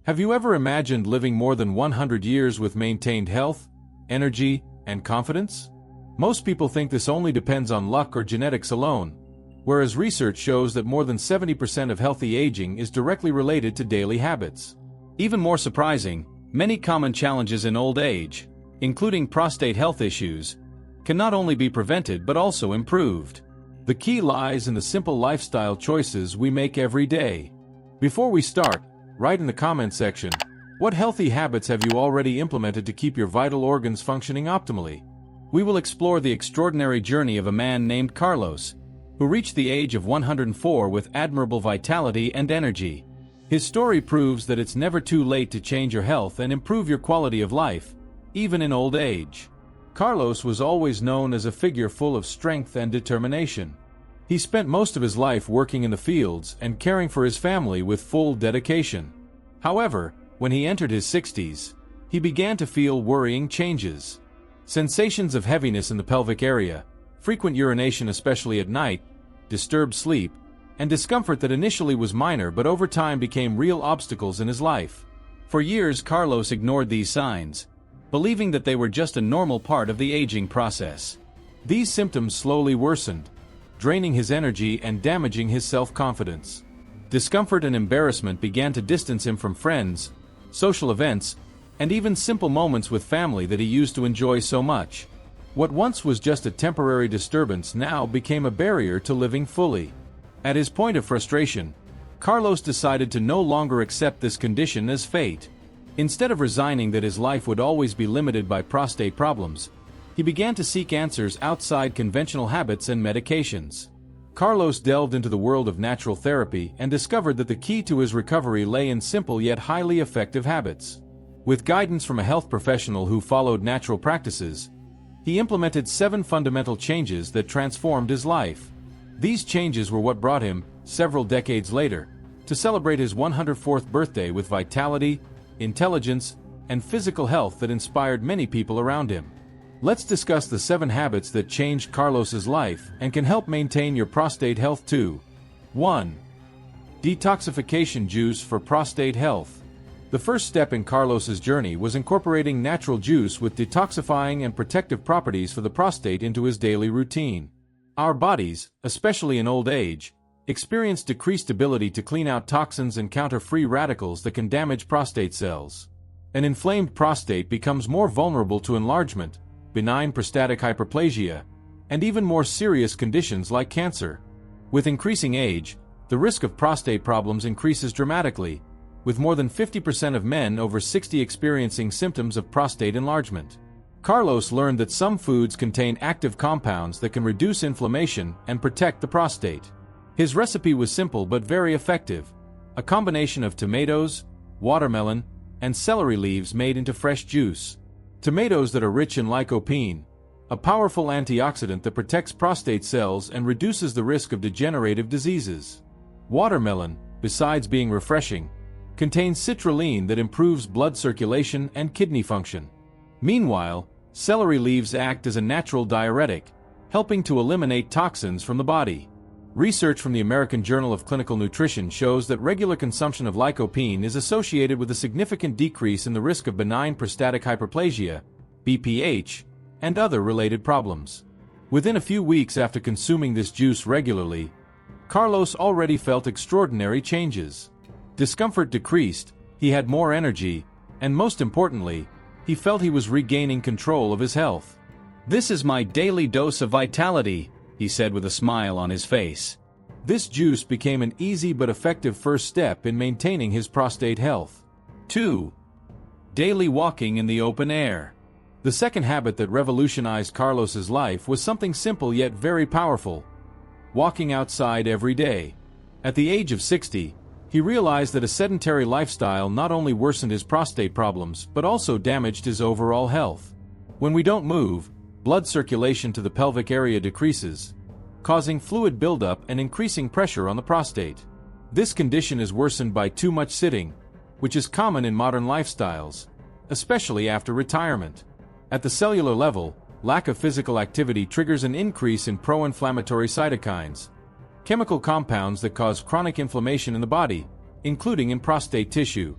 Have you ever imagined living more than 100 years with maintained health, energy, and confidence? Most people think this only depends on luck or genetics alone, whereas research shows that more than 70% of healthy aging is directly related to daily habits. Even more surprising, many common challenges in old age, including prostate health issues, can not only be prevented but also improved. The key lies in the simple lifestyle choices we make every day. Before we start, write in the comment section, what healthy habits have you already implemented to keep your vital organs functioning optimally? We will explore the extraordinary journey of a man named Carlos, who reached the age of 104 with admirable vitality and energy. His story proves that it's never too late to change your health and improve your quality of life, even in old age. Carlos was always known as a figure full of strength and determination. He spent most of his life working in the fields and caring for his family with full dedication. However, when he entered his 60s, he began to feel worrying changes. Sensations of heaviness in the pelvic area, frequent urination especially at night, disturbed sleep, and discomfort that initially was minor but over time became real obstacles in his life. For years, Carlos ignored these signs, believing that they were just a normal part of the aging process. These symptoms slowly worsened, draining his energy and damaging his self-confidence. Discomfort and embarrassment began to distance him from friends, social events, and even simple moments with family that he used to enjoy so much. What once was just a temporary disturbance now became a barrier to living fully. At his point of frustration, Carlos decided to no longer accept this condition as fate. Instead of resigning that his life would always be limited by prostate problems, he began to seek answers outside conventional habits and medications. Carlos delved into the world of natural therapy and discovered that the key to his recovery lay in simple yet highly effective habits. With guidance from a health professional who followed natural practices, he implemented 7 fundamental changes that transformed his life. These changes were what brought him, several decades later, to celebrate his 104th birthday with vitality, intelligence, and physical health that inspired many people around him. Let's discuss the 7 habits that changed Carlos's life and can help maintain your prostate health too. 1. Detoxification juice for prostate health. The first step in Carlos's journey was incorporating natural juice with detoxifying and protective properties for the prostate into his daily routine. Our bodies, especially in old age, experience decreased ability to clean out toxins and counter free radicals that can damage prostate cells. An inflamed prostate becomes more vulnerable to enlargement, benign prostatic hyperplasia, and even more serious conditions like cancer. With increasing age, the risk of prostate problems increases dramatically, with more than 50% of men over 60 experiencing symptoms of prostate enlargement. Carlos learned that some foods contain active compounds that can reduce inflammation and protect the prostate. His recipe was simple but very effective: a combination of tomatoes, watermelon, and celery leaves made into fresh juice. Tomatoes that are rich in lycopene, a powerful antioxidant that protects prostate cells and reduces the risk of degenerative diseases. Watermelon, besides being refreshing, contains citrulline that improves blood circulation and kidney function. Meanwhile, celery leaves act as a natural diuretic, helping to eliminate toxins from the body. Research from the American Journal of Clinical Nutrition shows that regular consumption of lycopene is associated with a significant decrease in the risk of benign prostatic hyperplasia, BPH, and other related problems. Within a few weeks after consuming this juice regularly, Carlos already felt extraordinary changes. Discomfort decreased, he had more energy, and most importantly, he felt he was regaining control of his health. "This is my daily dose of vitality," he said with a smile on his face. This juice became an easy but effective first step in maintaining his prostate health. 2. Daily walking in the open air. The second habit that revolutionized Carlos's life was something simple yet very powerful: walking outside every day. At the age of 60, he realized that a sedentary lifestyle not only worsened his prostate problems but also damaged his overall health. When we don't move, blood circulation to the pelvic area decreases, causing fluid buildup and increasing pressure on the prostate. This condition is worsened by too much sitting, which is common in modern lifestyles, especially after retirement. At the cellular level, lack of physical activity triggers an increase in pro-inflammatory cytokines, chemical compounds that cause chronic inflammation in the body, including in prostate tissue.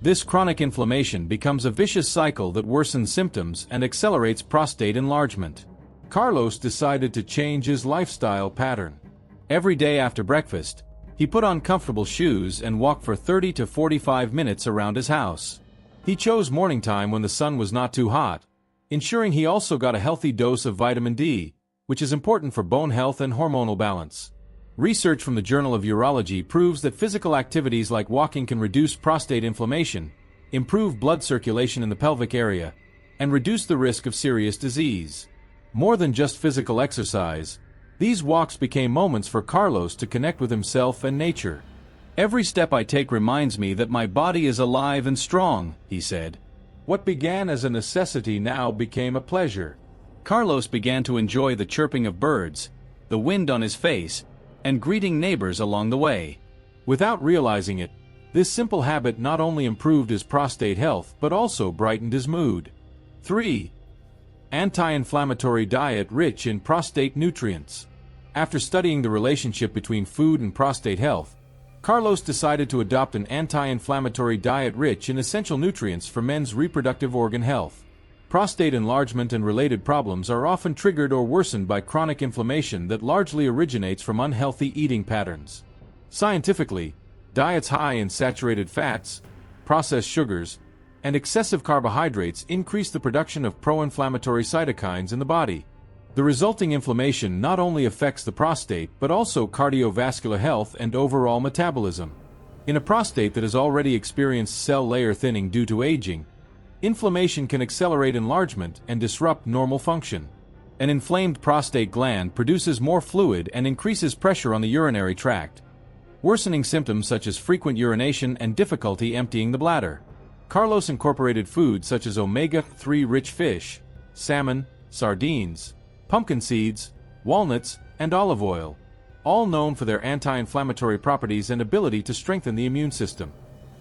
This chronic inflammation becomes a vicious cycle that worsens symptoms and accelerates prostate enlargement. Carlos decided to change his lifestyle pattern. Every day after breakfast, he put on comfortable shoes and walked for 30 to 45 minutes around his house. He chose morning time when the sun was not too hot, ensuring he also got a healthy dose of vitamin D, which is important for bone health and hormonal balance. Research from the Journal of Urology proves that physical activities like walking can reduce prostate inflammation, improve blood circulation in the pelvic area, and reduce the risk of serious disease. More than just physical exercise, these walks became moments for Carlos to connect with himself and nature. "Every step I take reminds me that my body is alive and strong," he said. What began as a necessity now became a pleasure. Carlos began to enjoy the chirping of birds, the wind on his face, and greeting neighbors along the way. Without realizing it, this simple habit not only improved his prostate health but also brightened his mood. 3. Anti-inflammatory diet rich in prostate nutrients. After studying the relationship between food and prostate health, Carlos decided to adopt an anti-inflammatory diet rich in essential nutrients for men's reproductive organ health. Prostate enlargement and related problems are often triggered or worsened by chronic inflammation that largely originates from unhealthy eating patterns. Scientifically, diets high in saturated fats, processed sugars, and excessive carbohydrates increase the production of pro-inflammatory cytokines in the body. The resulting inflammation not only affects the prostate but also cardiovascular health and overall metabolism. In a prostate that has already experienced cell layer thinning due to aging, inflammation can accelerate enlargement and disrupt normal function. An inflamed prostate gland produces more fluid and increases pressure on the urinary tract, worsening symptoms such as frequent urination and difficulty emptying the bladder. Carlos incorporated foods such as omega-3 rich fish, salmon, sardines, pumpkin seeds, walnuts, and olive oil, all known for their anti-inflammatory properties and ability to strengthen the immune system.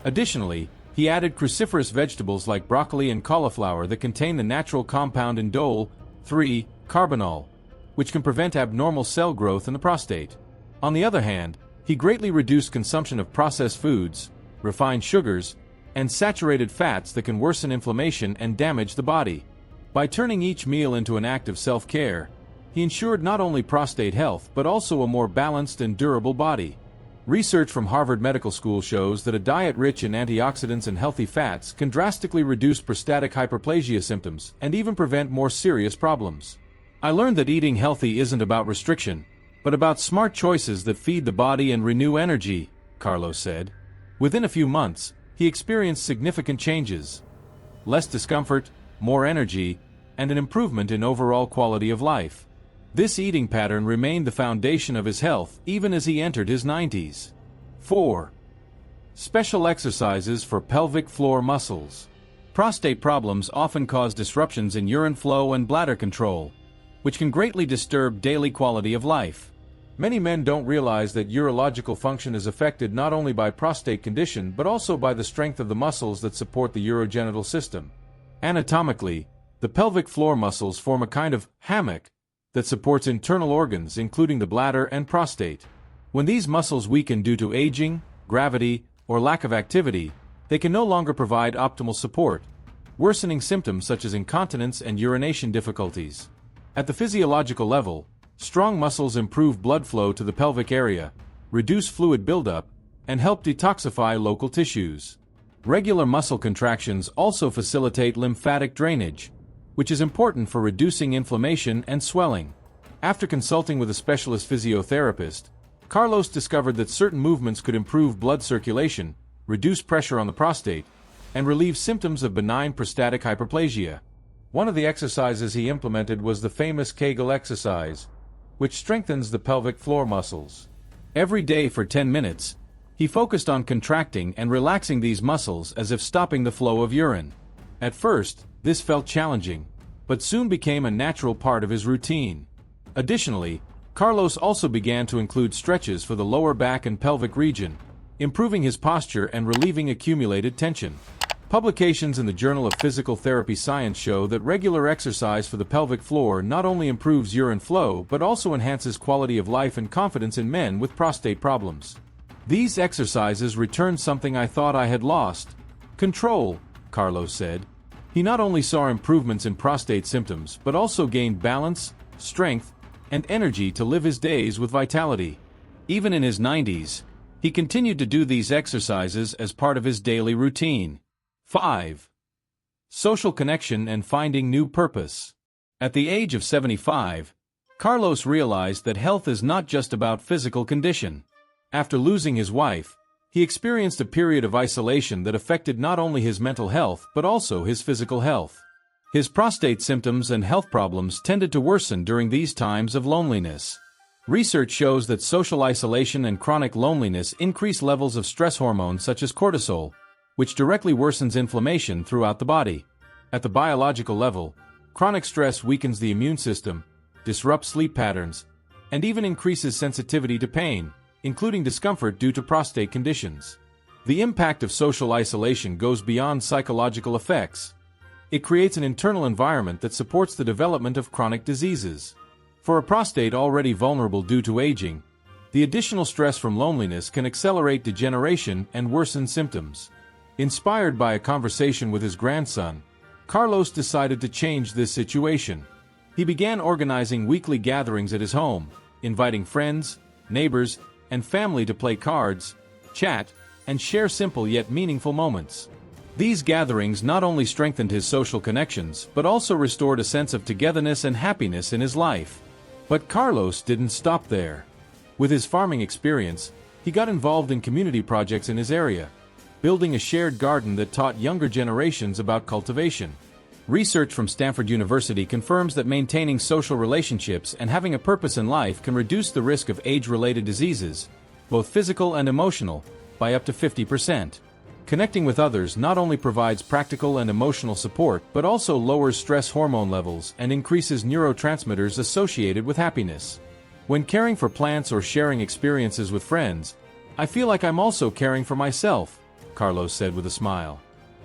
Additionally, he added cruciferous vegetables like broccoli and cauliflower that contain the natural compound indole-3-carbinol, which can prevent abnormal cell growth in the prostate. On the other hand, he greatly reduced consumption of processed foods, refined sugars, and saturated fats that can worsen inflammation and damage the body. By turning each meal into an act of self-care, he ensured not only prostate health but also a more balanced and durable body. Research from Harvard Medical School shows that a diet rich in antioxidants and healthy fats can drastically reduce prostatic hyperplasia symptoms and even prevent more serious problems. "I learned that eating healthy isn't about restriction, but about smart choices that feed the body and renew energy," Carlos said. Within a few months, he experienced significant changes: less discomfort, more energy, and an improvement in overall quality of life. This eating pattern remained the foundation of his health even as he entered his 90s. 4. Special exercises for pelvic floor muscles. Prostate problems often cause disruptions in urine flow and bladder control, which can greatly disturb daily quality of life. Many men don't realize that urological function is affected not only by prostate condition but also by the strength of the muscles that support the urogenital system. Anatomically, the pelvic floor muscles form a kind of hammock that supports internal organs including the bladder and prostate. When these muscles weaken due to aging, gravity, or lack of activity, they can no longer provide optimal support, worsening symptoms such as incontinence and urination difficulties. At the physiological level, strong muscles improve blood flow to the pelvic area, reduce fluid buildup, and help detoxify local tissues. Regular muscle contractions also facilitate lymphatic drainage, which is important for reducing inflammation and swelling. After consulting with a specialist physiotherapist, Carlos discovered that certain movements could improve blood circulation, reduce pressure on the prostate, and relieve symptoms of benign prostatic hyperplasia. One of the exercises he implemented was the famous Kegel exercise, which strengthens the pelvic floor muscles. Every day for 10 minutes, he focused on contracting and relaxing these muscles as if stopping the flow of urine. At first, this felt challenging, but soon became a natural part of his routine. Additionally, Carlos also began to include stretches for the lower back and pelvic region, improving his posture and relieving accumulated tension. Publications in the Journal of Physical Therapy Science show that regular exercise for the pelvic floor not only improves urine flow but also enhances quality of life and confidence in men with prostate problems. "These exercises return something I thought I had lost," Control, Carlos said. He not only saw improvements in prostate symptoms but also gained balance, strength, and energy to live his days with vitality. Even in his 90s, he continued to do these exercises as part of his daily routine. 5. Social connection and finding new purpose. At the age of 75, Carlos realized that health is not just about physical condition. After losing his wife, he experienced a period of isolation that affected not only his mental health but also his physical health. His prostate symptoms and health problems tended to worsen during these times of loneliness. Research shows that social isolation and chronic loneliness increase levels of stress hormones such as cortisol, which directly worsens inflammation throughout the body. At the biological level, chronic stress weakens the immune system, disrupts sleep patterns, and even increases sensitivity to pain, including discomfort due to prostate conditions. The impact of social isolation goes beyond psychological effects. It creates an internal environment that supports the development of chronic diseases. For a prostate already vulnerable due to aging, the additional stress from loneliness can accelerate degeneration and worsen symptoms. Inspired by a conversation with his grandson, Carlos decided to change this situation. He began organizing weekly gatherings at his home, inviting friends, neighbors, and family to play cards, chat, and share simple yet meaningful moments. These gatherings not only strengthened his social connections but also restored a sense of togetherness and happiness in his life. But Carlos didn't stop there. With his farming experience, he got involved in community projects in his area, building a shared garden that taught younger generations about cultivation. Research from Stanford University confirms that maintaining social relationships and having a purpose in life can reduce the risk of age-related diseases, both physical and emotional, by up to 50%. Connecting with others not only provides practical and emotional support but also lowers stress hormone levels and increases neurotransmitters associated with happiness. When caring for plants or sharing experiences with friends, I feel like I'm also caring for myself, Carlos said with a smile.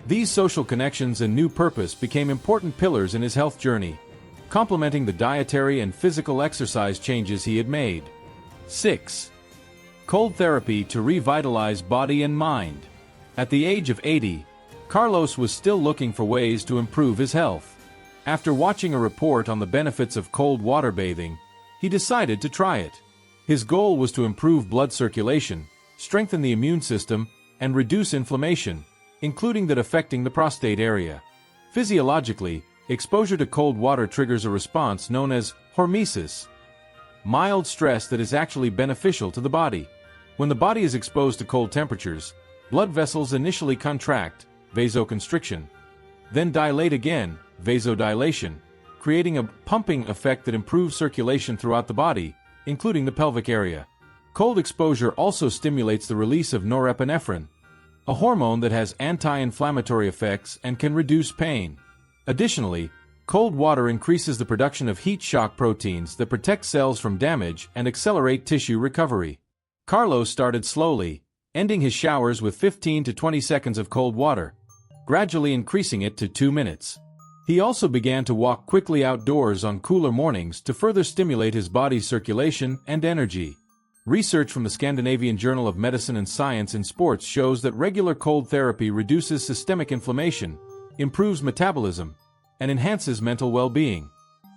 These social connections and new purpose became important pillars in his health journey, complementing the dietary and physical exercise changes he had made. 6. Cold therapy to revitalize body and mind. At the age of 80, Carlos was still looking for ways to improve his health. After watching a report on the benefits of cold water bathing, he decided to try it. His goal was to improve blood circulation, strengthen the immune system, and reduce inflammation, including that affecting the prostate area. Physiologically, exposure to cold water triggers a response known as hormesis, mild stress that is actually beneficial to the body. When the body is exposed to cold temperatures, blood vessels initially contract, vasoconstriction, then dilate again, vasodilation, creating a pumping effect that improves circulation throughout the body, including the pelvic area. Cold exposure also stimulates the release of norepinephrine, a hormone that has anti-inflammatory effects and can reduce pain. Additionally, cold water increases the production of heat shock proteins that protect cells from damage and accelerate tissue recovery. Carlos started slowly, ending his showers with 15 to 20 seconds of cold water, gradually increasing it to 2 minutes. He also began to walk quickly outdoors on cooler mornings to further stimulate his body's circulation and energy. Research from the Scandinavian Journal of Medicine and Science in Sports shows that regular cold therapy reduces systemic inflammation, improves metabolism, and enhances mental well-being.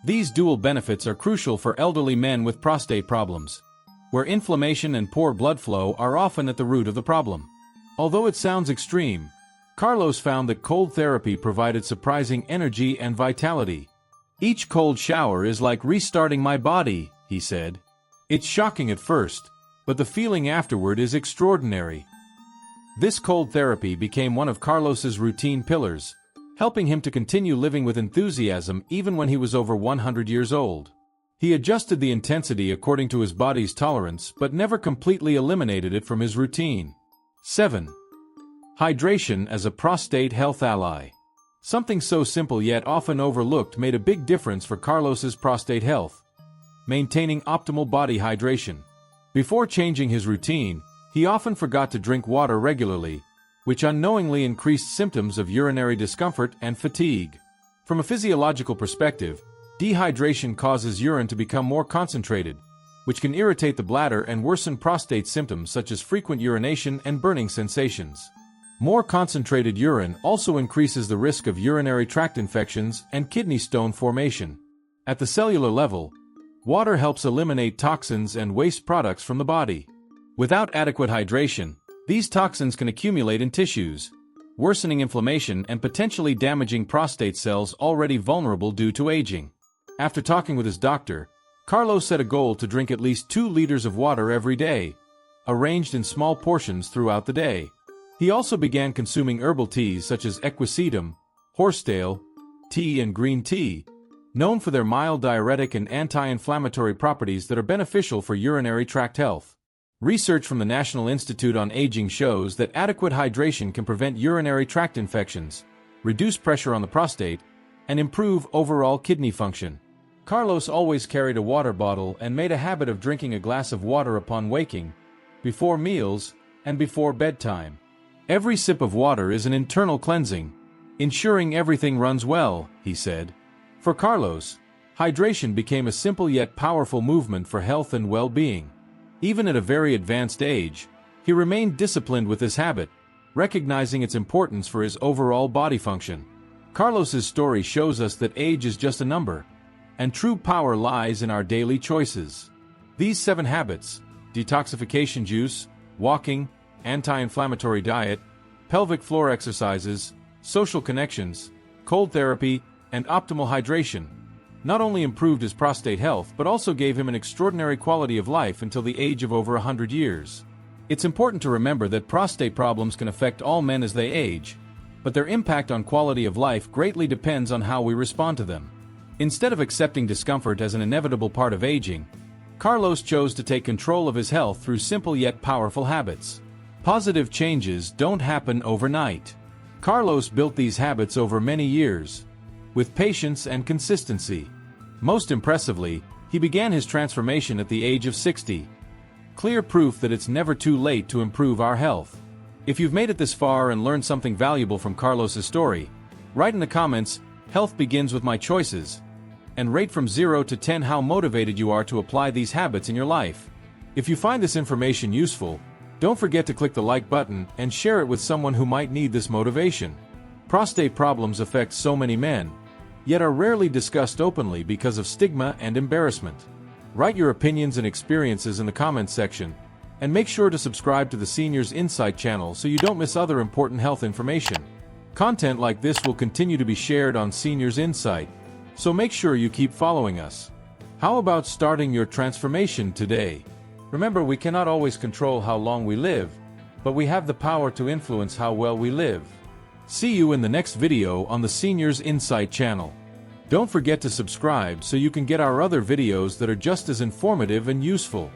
These dual benefits are crucial for elderly men with prostate problems, where inflammation and poor blood flow are often at the root of the problem. Although it sounds extreme, Carlos found that cold therapy provided surprising energy and vitality. "Each cold shower is like restarting my body," he said. "It's shocking at first, but the feeling afterward is extraordinary." This cold therapy became one of Carlos's routine pillars, helping him to continue living with enthusiasm even when he was over 100 years old. He adjusted the intensity according to his body's tolerance but never completely eliminated it from his routine. 7. Hydration as a prostate health ally. Something so simple yet often overlooked made a big difference for Carlos's prostate health: maintaining optimal body hydration. Before changing his routine, he often forgot to drink water regularly, which unknowingly increased symptoms of urinary discomfort and fatigue. From a physiological perspective, dehydration causes urine to become more concentrated, which can irritate the bladder and worsen prostate symptoms such as frequent urination and burning sensations. More concentrated urine also increases the risk of urinary tract infections and kidney stone formation. At the cellular level, water helps eliminate toxins and waste products from the body. Without adequate hydration, these toxins can accumulate in tissues, worsening inflammation and potentially damaging prostate cells already vulnerable due to aging. After talking with his doctor, Carlos set a goal to drink at least 2 liters of water every day, arranged in small portions throughout the day. He also began consuming herbal teas such as equisetum, horsetail tea and green tea, known for their mild diuretic and anti-inflammatory properties that are beneficial for urinary tract health. Research from the National Institute on Aging shows that adequate hydration can prevent urinary tract infections, reduce pressure on the prostate, and improve overall kidney function. Carlos always carried a water bottle and made a habit of drinking a glass of water upon waking, before meals, and before bedtime. Every sip of water is an internal cleansing, ensuring everything runs well, he said. For Carlos, hydration became a simple yet powerful movement for health and well-being. Even at a very advanced age, he remained disciplined with this habit, recognizing its importance for his overall body function. Carlos's story shows us that age is just a number, and true power lies in our daily choices. These 7 habits, detoxification juice, walking, anti-inflammatory diet, pelvic floor exercises, social connections, cold therapy, and optimal hydration, not only improved his prostate health but also gave him an extraordinary quality of life until the age of over 100 years. It's important to remember that prostate problems can affect all men as they age, but their impact on quality of life greatly depends on how we respond to them. Instead of accepting discomfort as an inevitable part of aging, Carlos chose to take control of his health through simple yet powerful habits. Positive changes don't happen overnight. Carlos built these habits over many years, with patience and consistency. Most impressively, he began his transformation at the age of 60. Clear proof that it's never too late to improve our health. If you've made it this far and learned something valuable from Carlos's story, write in the comments, "Health begins with my choices," and rate from 0 to 10 how motivated you are to apply these habits in your life. If you find this information useful, don't forget to click the like button and share it with someone who might need this motivation. Prostate problems affect so many men, yet are rarely discussed openly because of stigma and embarrassment. Write your opinions and experiences in the comments section, and make sure to subscribe to the Seniors Insight channel so you don't miss other important health information. Content like this will continue to be shared on Seniors Insight, so make sure you keep following us. How about starting your transformation today? Remember, we cannot always control how long we live, but we have the power to influence how well we live. See you in the next video on the Seniors Insight channel. Don't forget to subscribe so you can get our other videos that are just as informative and useful.